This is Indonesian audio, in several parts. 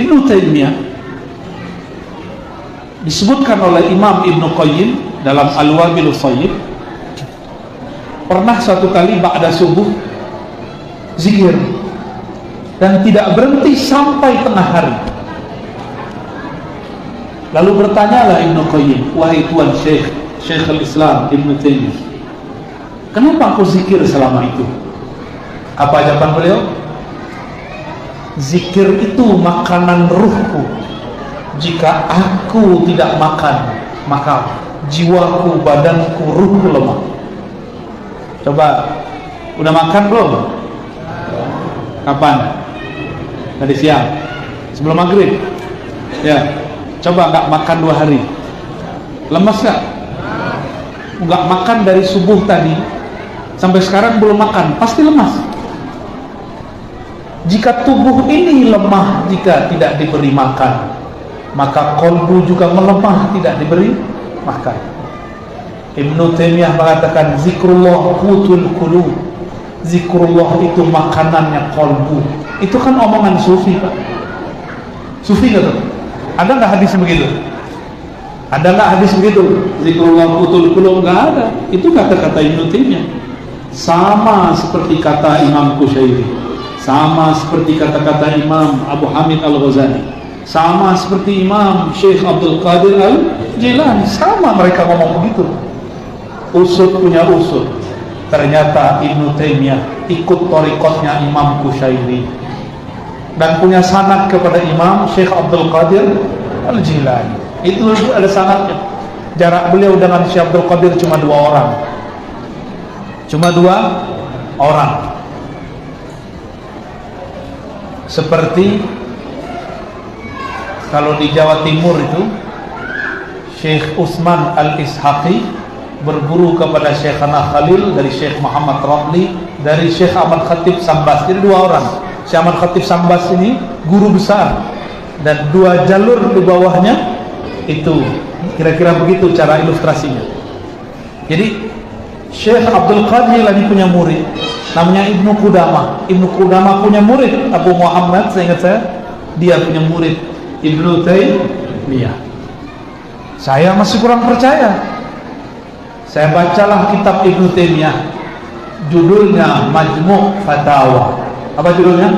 Ibnu Taimiyah disebutkan oleh Imam Ibnu Qayyim dalam Al-Wabilus Shayyib, pernah suatu kali ba'da subuh zikir dan tidak berhenti sampai tengah hari. Lalu bertanyalah Ibnu Qayyim, wahai tuan Syekhul Islam Ibnu Taimiyah, kenapa aku zikir selama itu? Apa jawaban beliau? Zikir itu makanan ruhku. Jika aku tidak makan, maka jiwaku, badanku, ruhku lemah. Coba, udah makan belum? Kapan? Tadi siang, sebelum maghrib. Ya, coba nggak makan 2 hari, lemas nggak? Nggak makan dari subuh tadi sampai sekarang belum makan, pasti lemas. Jika tubuh ini lemah jika tidak diberi makan, maka kolbu juga melemah tidak diberi makan. Ibnu Taimiyah mengatakan zikrullah qutul qulub. Zikrullah itu makanannya kolbu. Itu kan omongan sufi, Pak. Sufi nggak tuh? Ada nggak hadis begitu? Ada nggak hadis begitu? Zikrullah qutul qulub? Nggak ada. Itu kata-kata Ibnu Taimiyah. Sama seperti kata Imam Qushairi, sama seperti kata-kata Imam Abu Hamid Al-Ghazali, sama seperti Imam Syekh Abdul Qadir Al-Jilani. Sama mereka ngomong begitu. Usud punya usud. Ternyata Ibnu Taimiyah ikut thariqatnya Imam Qushairi dan punya sanad kepada Imam Syekh Abdul Qadir Al-Jilani. Itu ada sanadnya. Jarak beliau dengan Syekh Abdul Qadir cuma 2 orang. Cuma 2 orang. Seperti kalau di Jawa Timur itu Syekh Utsman Al-Ishaqi berguru kepada Syekhana Khalil dari Syekh Muhammad Ramli, dari Syekh Ahmad Khatib Sambas. Jadi 2 orang. Syekh Ahmad Khatib Sambas ini guru besar dan 2 jalur di bawahnya. Itu kira-kira begitu cara ilustrasinya. Jadi Syekh Abdul Qadir Jilani punya murid namanya Ibnu Qudamah. Ibnu Qudamah punya murid Abu Muhammad, saya ingat dia punya murid Ibnu Taimiyah. Saya masih kurang percaya. Saya bacalah kitab Ibnu Taimiyah, judulnya Majmu' Fatawa. Apa judulnya?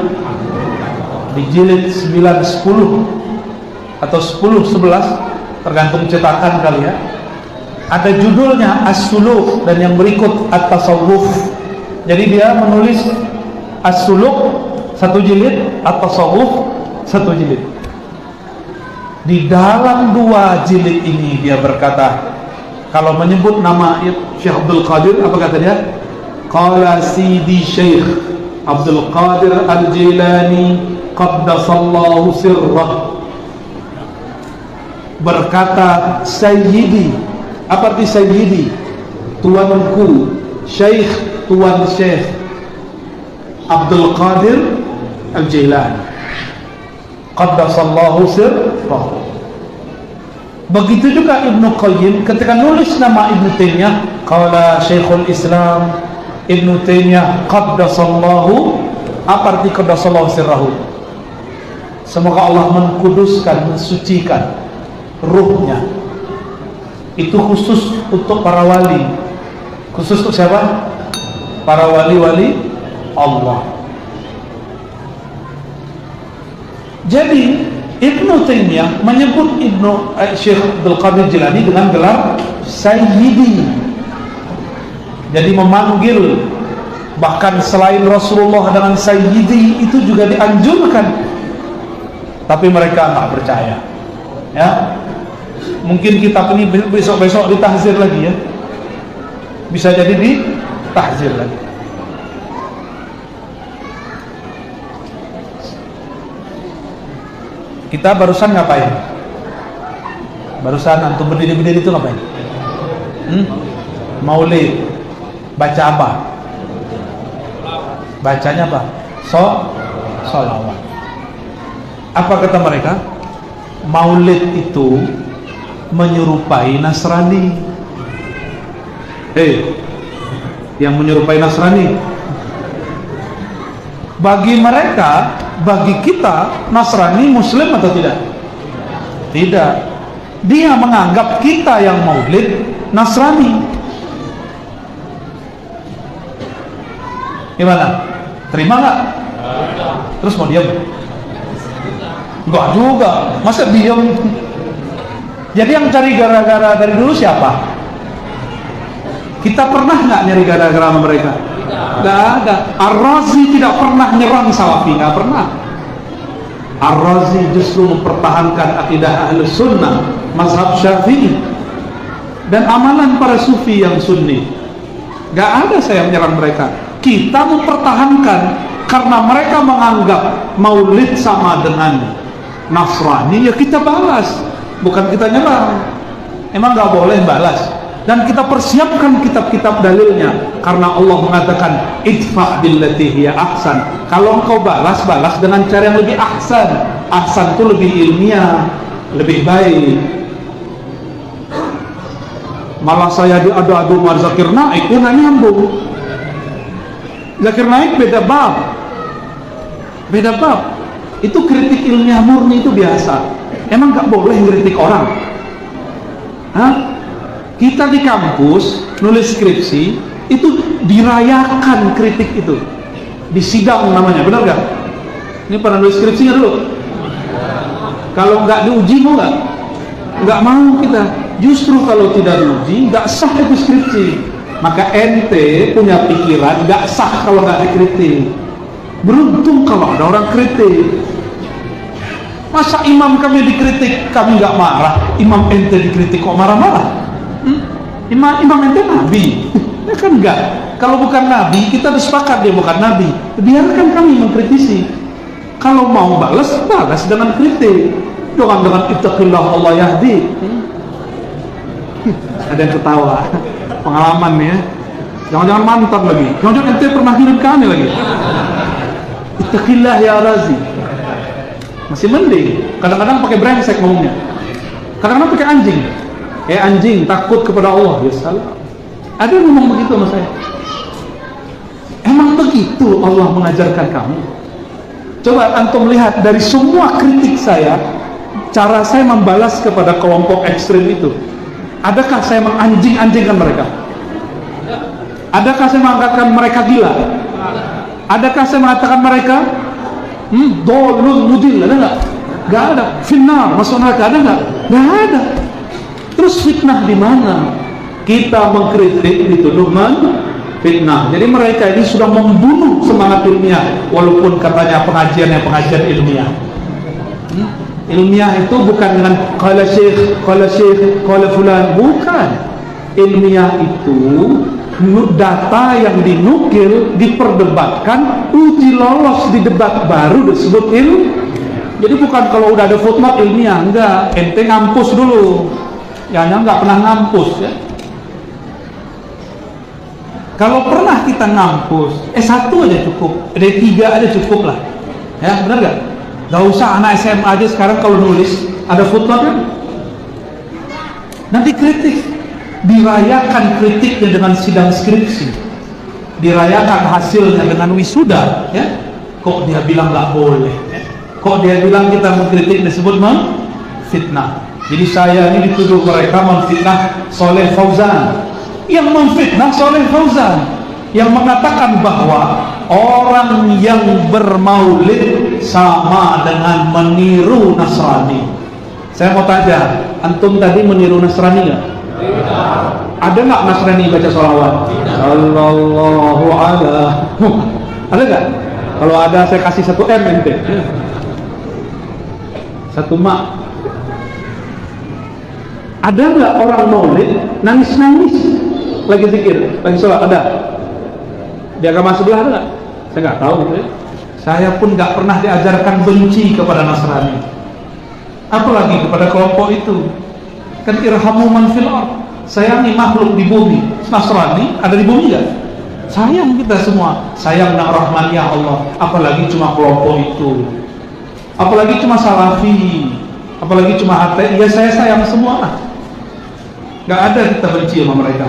Di jilid 9, 10 atau 10, 11 tergantung cetakan kali ya. Ada judulnya As-Suluk dan yang berikut At-Tasawwuf. Jadi dia menulis As-Suluk 1 jilid, At-Tasawwuf 1 jilid. Di dalam 2 jilid ini dia berkata, kalau menyebut nama Syekh Abdul Qadir, apa kata dia? Qala Sidi Syekh Abdul Qadir Al-Jilani qaddasallahu sirrah. Berkata Sayyidi. Apa arti Sayyidi? Tuanku, Syekh, tuan Syekh Abdul Qadir Al-Jilani qaddasallahu sirrah. Begitu juga Ibnu Qayyim ketika nulis nama Ibnu Taimiyah, qala Syekhul Islam Ibnu Taimiyah qaddasallahu. Apa arti qaddasallahu sirrahu? Semoga Allah mengkuduskan, mensucikan ruhnya. Itu khusus untuk para wali. Khusus untuk siapa? Para wali-wali Allah. Jadi Ibnu Taimiyah menyebut Syekh Abdul Qadir Jilani dengan gelar Sayyidi. Jadi memanggil, bahkan selain Rasulullah dengan Sayyidi itu juga dianjurkan. Tapi mereka nggak percaya. Ya, mungkin kitab ini besok-besok ditahzir lagi ya. Bisa jadi ditahzir lagi. Kita barusan ngapain? Barusan antum berdiri-berdiri itu ngapain? Maulid. Baca apa? Bacanya apa? Sholawat. Apa kata mereka? Maulid itu menyerupai Nasrani. Yang menyerupai Nasrani. Bagi mereka bagi kita Nasrani Muslim atau tidak? Tidak. Dia menganggap kita yang maulid Nasrani. Gimana? Terima nggak? Terus mau diam? Enggak juga. Masa diam? Jadi yang cari gara-gara dari dulu siapa? Kita pernah nggak nyari gara-gara sama mereka? Nggak ada. Ar-Razi tidak pernah nyerang Salafi, nggak pernah. Ar-Razi justru mempertahankan akidah Ahlus Sunnah, mazhab Syafi'i, dan amalan para Sufi yang Sunni. Nggak ada saya menyerang mereka. Kita mempertahankan karena mereka menganggap maulid sama dengan Nasrani, ya kita balas, bukan kita nyerang. Emang nggak boleh balas. Dan kita persiapkan kitab-kitab dalilnya karena Allah mengatakan idfa billati hiya ahsan. Kalau engkau balas dengan cara yang lebih ahsan. Ahsan itu lebih ilmiah, lebih baik. Malah saya diadu-adu sama Zakir Naik, dia nggak nyambung. Zakir Naik beda bab. Itu kritik ilmiah murni, itu biasa. Emang nggak boleh kritik orang? Hah? Kita di kampus nulis skripsi itu dirayakan kritik itu di sidang namanya, benar gak? Ini pernah nulis skripsinya dulu? Kalau nggak diuji mau nggak? Nggak mau kita. Justru kalau tidak diuji nggak sah itu skripsi. Maka ente punya pikiran nggak sah kalau nggak dikritik. Beruntung kalau ada orang kritik. Masa imam kami dikritik kami nggak marah? Imam ente dikritik kok marah-marah? Imam ente nabi? Ya kan enggak. Kalau bukan nabi, kita sepakat dia bukan nabi. Biarkan kami mengkritisi. Kalau mau balas dengan kritik. Jangan dengan ittaqillah Allah yahdi. Ada yang ketawa. Pengalaman ya. Jangan-jangan mantan lagi. Jangan-jangan ente pernah kirim ke aneh lagi. Ittaqillah ya Razi. Masih mending. Kadang-kadang pakai brengsek ngomongnya. Kadang-kadang pakai anjing. Anjing takut kepada Allah, ya salah. Ada yang ngomong begitu sama saya. Emang begitu Allah mengajarkan kamu? Coba antum lihat dari semua kritik saya, cara saya membalas kepada kelompok ekstrim itu. Adakah saya menganjing-anjingkan mereka? Adakah saya mengatakan mereka gila? Adakah saya mengatakan mereka dolun mudil? Ada nggak? Nggak ada. Finnar masuk neraka, ada nggak? Nggak ada. Terus fitnah di mana? Kita mengkritik dituduh fitnah. Jadi mereka ini sudah membunuh semangat ilmiah, walaupun katanya pengajian ilmiah. Ilmiah itu bukan dengan qala syekh, qala fulan, bukan. Ilmiah itu data yang dinukil, diperdebatkan, uji lolos di debat baru disebut Jadi bukan kalau udah ada footnote ilmiah, enggak. Ente ngampus dulu. Yang nggak pernah ngampus ya. Kalau pernah kita ngampus, S1 aja cukup, D3 aja cukup lah. Ya, benar nggak? Gak usah anak SMA aja sekarang kalau nulis ada footnote kan? Nanti kritik, dirayakan kritiknya dengan sidang skripsi, dirayakan hasilnya dengan wisuda. Ya, kok dia bilang nggak boleh? Ya? Kok dia bilang kita mengkritik disebut fitnah? Jadi saya ini dituduh mereka memfitnah Soleh Fauzan. Yang memfitnah Soleh Fauzan, yang mengatakan bahwa orang yang bermaulid sama dengan meniru Nasrani. Saya mau tanya, antum tadi meniru Nasrani nggak? Tidak. Ada nggak Nasrani baca sholawat? Sallallahu alaihi. Ada nggak? Kalau ada saya kasih 1 M ente. 1 mak. Ada nggak orang maulid nangis-nangis lagi zikir, lagi sholat? Ada? Di agama sebelah ada nggak? Saya nggak tahu gitu ya. Saya pun nggak pernah diajarkan benci kepada Nasrani, apalagi kepada kelompok itu. Kan irhamu man fil ard, sayangi makhluk di bumi. Nasrani ada di bumi nggak? Sayang kita semua, sayang dan rahmaniyah Allah. Apalagi cuma kelompok itu, apalagi cuma Salafi, apalagi cuma HTI. Ya saya sayang semua lah. Gak ada kita benci sama mereka.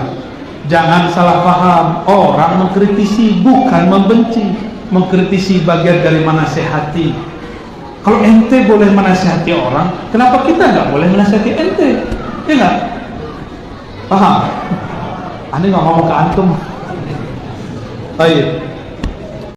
Jangan salah paham, orang mengkritisi bukan membenci. mengkritisi bagian dari menasehati. Kalau ente boleh menasehati orang, kenapa kita nggak boleh menasehati ente? Ya nggak? Paham? Ane nggak ngomong ke antum. Baik.